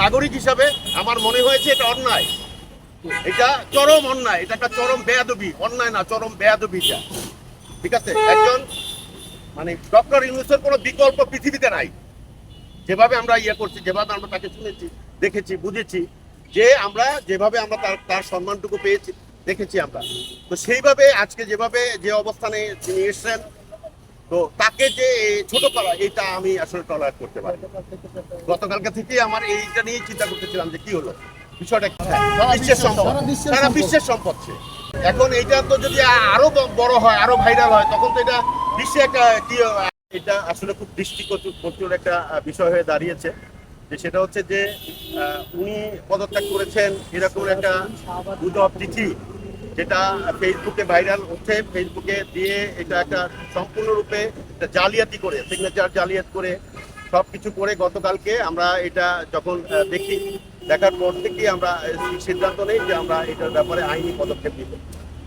নাগরিক হিসাবে আমার মনে হয়েছে এটা অন্যায়, এটা চরম অন্যায়, এটা একটা চরম বেয়াদবি, অন্যায় না চরম বেয়াদবি এটা। ঠিক আছে, একজন মানে ডক্টর ইউনূসের কোনো বিকল্প পৃথিবীতে নাই। যেভাবে আমরা করছি, যেভাবে আমরা তাকে শুনেছি, দেখেছি, বুঝেছি, যে আমরা যেভাবে আমরা তার সম্মানটুকু পেয়েছি, দেখেছি আমরা, তো সেইভাবে আজকে যেভাবে যে অবস্থানে তিনি এসছেন, তো তাকে যে ছোট করা, এটা আমি আসলে টলারেট করতে পারি। গতকালকে থেকে আমার এইটা নিয়ে চিন্তা করতেছিলাম যে কি হলো বিষয়টা, বিশ্বের সম্পদ, সারা বিশ্বের সম্পদ সে। এখন এইটা তো যদি আরো বড় হয়, আরো ভাইরাল হয়, তখন তো এটা বিশ্বে একটা কি, এটা আসলে খুব দৃষ্টিকটুর একটা বিষয় হয়ে দাঁড়িয়েছে। যে সেটা হচ্ছে যে উনি পদত্যাগ করেছেন এরকম একটা গুজব চিঠি, যেটা ফেসবুকে ভাইরাল হচ্ছে, ফেসবুকে দিয়ে এটা একটা সম্পূর্ণরূপে জালিয়াতি করে, সিগনেচার জালিয়াত করে, সব কিছু করে গতকালকে আমরা এটা যখন দেখি, দেখার পর থেকে আমরা সিদ্ধান্ত নেই যে আমরা এটার ব্যাপারে আইনি পদক্ষেপ নিব।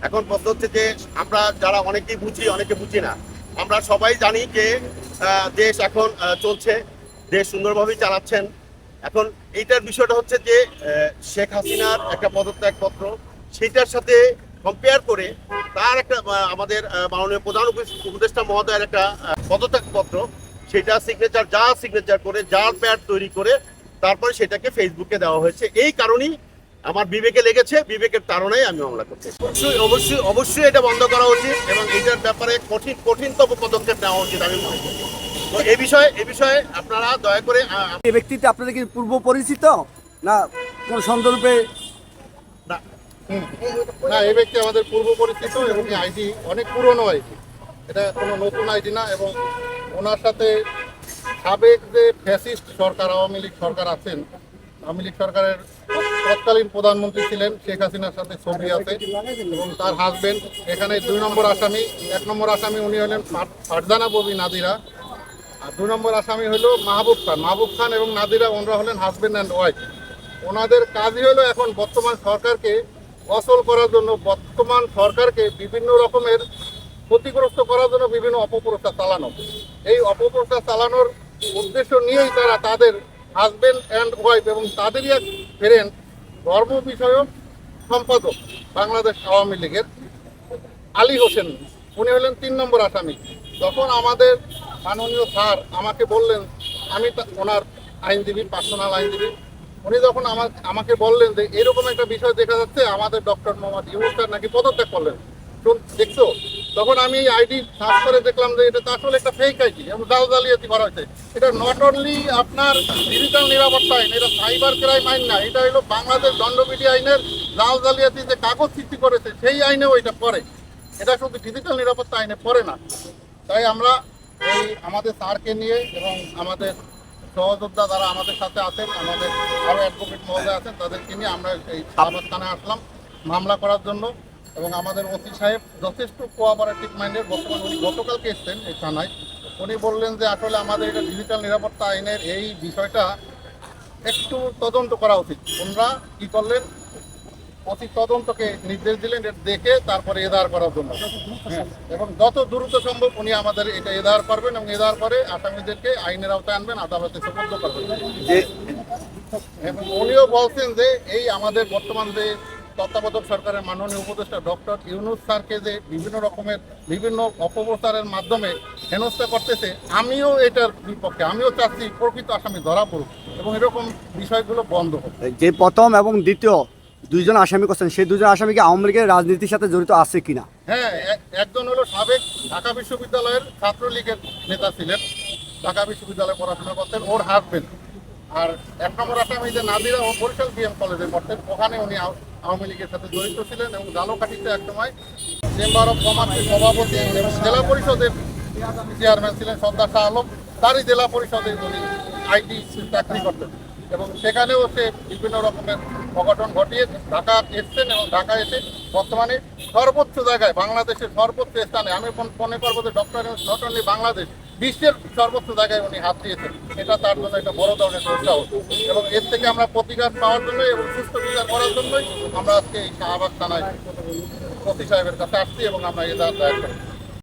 এখন প্রশ্ন হচ্ছে যে আমরা যারা অনেকেই বুঝি, অনেকে বুঝি না, আমরা সবাই জানি যে দেশ এখন চলছে, দেশ সুন্দরভাবেই চালাচ্ছেন। এখন এইটার বিষয়টা হচ্ছে যে শেখ হাসিনার একটা পদত্যাগপত্র, সেটার সাথে কম্পেয়ার করে তার একটা আমাদের মাননীয় প্রধান উপদেষ্টা মহোদয়ের একটা পদত্যাগপত্র, সেটা সিগনেচার করে জাল প্যাড তৈরি করে তারপরে সেটাকে ফেসবুকে দেওয়া হয়েছে। এই কারণেই আমার বিবেকে লেগেছে, বিবেকের তাড়নায় আমি মামলা করছি। অবশ্যই এটা বন্ধ করা উচিত এবং এইটার ব্যাপারে কঠিনতম পদক্ষেপ নেওয়া উচিত আমি মনে করি। তো এই বিষয়ে আপনারা দয়া করে, এই ব্যক্তিতে আপনাদের কি পূর্ব পরিচিত না কোন সন্দর্ভে? না, এই ব্যক্তি আমাদের পূর্ব পরিচিত এবং আইডি অনেক পুরনো আইডি, এটা কোনো নতুন আইডি না। এবং ওনার সাথে সাবেক যে ফ্যাসিস্ট সরকার, আওয়ামী লীগ সরকার আছেন, আওয়ামী লীগ সরকারের তৎকালীন প্রধানমন্ত্রী ছিলেন শেখ হাসিনার সাথে ছবি আছে, এবং তার হাজবেন্ড এখানে 2 নম্বর আসামি। 1 নম্বর আসামি উনি হলেন ফারজানা ববি নাদিরা, আর 2 নম্বর আসামি হলো মাহবুব খান এবং নাদিরা, ওনারা হলেন হাজবেন্ড অ্যান্ড ওয়াইফ। ওনাদের কাজই হলো এখন বর্তমান সরকারকে অচল করার জন্য, বর্তমান সরকারকে বিভিন্ন রকমের ক্ষতিগ্রস্ত করার জন্য বিভিন্ন অপপ্রচার চালানো। এই অপপ্রচার চালানোর উদ্দেশ্য নিয়েই তারা তাদের হাজবেন্ড অ্যান্ড ওয়াইফ এবং তাদেরই এক ফ্রেন্ড, ধর্ম বিষয়ক সম্পাদক বাংলাদেশ আওয়ামী লীগের আলী হোসেন, উনি হলেন 3 নম্বর আসামি। তখন আমাদের মাননীয় স্যার আমাকে বললেন, আমি ওনার আইনজীবী, পার্সোনাল আইনজীবী, উনি যখন আমাকে বললেন যে এরকম একটা বিষয় দেখা যাচ্ছে, আমাদের ডক্টর মোহাম্মদ ইউনূস স্যার নাকি পদত্যাগ করলেন, দেখছো? তখন আমি আইডি সার্চ করে দেখলাম যে এটা তো আসলে একটা ফেক আইডি এবং জালিয়াতি করা হয়েছে। এটা নট অনলি আপনার ডিজিটাল নিরাপত্তা আইন, এটা সাইবার ক্রাইম আইন না, এটা হলো বাংলাদেশ দণ্ডবিধি আইনের জালিয়াতি যে কাগজ সৃষ্টি করেছে সেই আইনেও এটা পড়ে, এটা শুধু ডিজিটাল নিরাপত্তা আইনে পড়ে না। তাই আমরা এই আমাদের স্যারকে নিয়ে এবং আমাদের সহযোদ্ধা যারা আমাদের সাথে আছেন, আমাদের আরও অ্যাডভোকেট মহোদয় আছেন, তাদেরকে নিয়ে আমরা এই শাহবাগ থানায় আসলাম মামলা করার জন্য। এবং আমাদের ওসি সাহেব যথেষ্ট কোঅপারেটিভ মাইন্ডের, বর্তমানে উনি গতকালকে এসছেন এই থানায়। উনি বললেন যে আসলে আমাদের এটা ডিজিটাল নিরাপত্তা আইনের এই বিষয়টা একটু তদন্ত করা উচিত। ওনারা কী করলেন, অতি তদন্তকে নির্দেশ দিলেন, এটা দেখে তারপরে এদার করার জন্য, এবং যত দ্রুত সম্ভব উনি আমাদের এটা এদার করবেন এবং এদার করে আসামিদেরকে আইনের আওতায় আনবেন, আদালতে সোপর্দ করবেন। এবং উনিও বলছেন যে এই আমাদের বর্তমান যে তত্ত্বাবধায়ক সরকারের মাননীয় উপদেষ্টা ডক্টর ইউনূস স্যারকে যে বিভিন্ন অপপ্রচারের মাধ্যমে হেনস্থা করতেছে, আমিও এটার বিপক্ষে, আমিও চাচ্ছি প্রকৃত আসামি ধরা পড়ুক এবং এরকম বিষয়গুলো বন্ধ হোক। যে প্রথম এবং দ্বিতীয় 2 জন আসামি করছেন, সেই 2 জন আসামি কি আওয়ামী লীগের রাজনীতির সাথে জড়িত আছে কিনা? হ্যাঁ, একজন হলো সাবেক ঢাকা বিশ্ববিদ্যালয়ের ছাত্রলীগের নেতা ছিলেন, ঢাকা বিশ্ববিদ্যালয়ে পড়াশোনা করতেন, ওর হাজবেন্ড। আর 1 নম্বর আসামি যে নাদিরা, ও বরিশাল বিএম কলেজে পড়তেন, ওখানে উনি আওয়ামী লীগের সাথে জড়িত ছিলেন এবং ঝালকাঠিতে একসময় চেম্বার অফ কমার্সের সভাপতি এবং জেলা পরিষদের চেয়ারম্যান ছিলেন সর্দার শাহ আলম, তারই জেলা পরিষদে উনি আইটি চাকরি করতেন। এবং সেখানেও সে বিভিন্ন রকমের অঘটন ঘটিয়ে ঢাকা এসছেন এবং ঢাকা এসে বর্তমানে সর্বোচ্চ জায়গায়, বাংলাদেশের সর্বোচ্চ স্থানে, আমি মনে করবো যে doctor Yunus not only Bangladesh, বিশ্বের সর্বোচ্চ জায়গায় উনি হাত দিয়েছেন। এটা তার জন্য একটা বড় ধরনের উৎসাহ, এবং এর থেকে আমরা প্রতিকার পাওয়ার জন্যই এবং সুস্থ বিচার করার জন্যই আমরা আজকে এই শাহবাগ থানায় ওসি সাহেবের কাছে আসছি এবং আমরা এদার দায়ের করি।